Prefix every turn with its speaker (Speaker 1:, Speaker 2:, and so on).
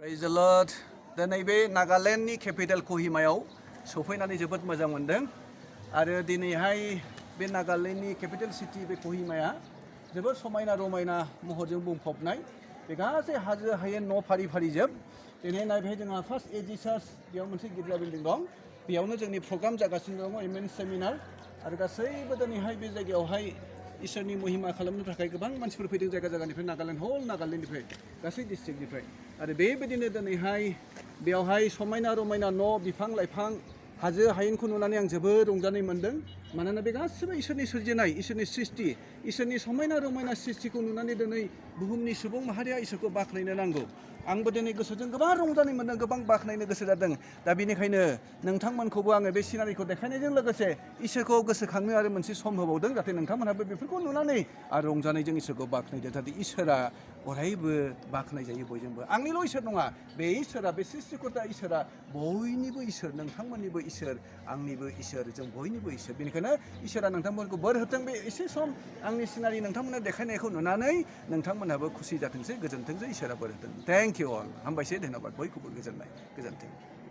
Speaker 1: Praise the Lord. दिनै बे नागालेण्डनि capital कहिमायाव सफैनानै जोबोद मोजां मोनदों आरो दिनैहाय बे नागालेण्डनि केपिटेल सिटि बे कहिमाया जोबोद समायना रमायना महरजों बुंफबनाय बे गासै हाजो हायेन न' फारि फारि जोब दिनै नायबाय जोंहा फार्स्ट एजि चार्च बेयाव मोनसे गिर्जा बिल्डिं दं बेयावनो जोंनि प्रग्राम जागासिनो दङ इमेन सेमिनार आरो गासैबो दिनैहाय बे जायगायावहाय इसोरनि महिमा खालामनो थाखाय गोबां मानसिफोर फैदों जायगा जायगानिफ्राय नागालेण्ड हल नागालेण्डनिफ्राय गासै डिस्ट्रिक्टनिफ्राय आरो बेबायदिनो दिनैहाय बेयावहाय समायना रमायना न' बिफां लाइफां हाजो हायेनखौ नुनानै आं जोबोद रंजानाय मोन्दों मानोना बे गासिबो इसोरनि सोरजिनाय इसोरनि सृष्टि इसोरनि समायना रमायना सृष्टिखौ नुनानै दिनै बुहुमनि सुबुं माहारिया इसोरखौ बाख्नायनो नांगौ आंबो दिनै गोसोजों गोबां रंजानाय मोन्दों गोबां बाख्नायनो गोसो जादों दा बेनिखायनो नोंथांमोनखौबो आङो बे सिनारिखौ देखायनायजों लोगोसे इसोरखौ गोसोखांनो आरो मोनसे सम होबावदों जाहाथे नोंथांमोनहाबो बेफोरखौ नुनानै आरो रंजानायजों इसोरखौ बाख्नायदो जाहाथे इसोरा अरायबो बाख्नाय जायो बयजोंबो आंनिल' इसोर नङा बे इसोरा बे सृष्टिकर्ता इसोरा बयनिबो इसोर नोंथांमोननिबो इसोर आंनिबो इसोर जों बयनिबो इसोर बेनिखायनो इसोरा नोंथांमोनखौ बोर होथों बे एसे सम आंनि सिनारि नोंथांमोननो देखायनायखौ नुनानै नोंथांमोनहाबो खुसि जाथोंसै गोजोनथोंसै इसोरा बोर होथों थेंक इउ अल हामबायसै धन्यबाद बयखौबो गोजोननाय गोजोन्थों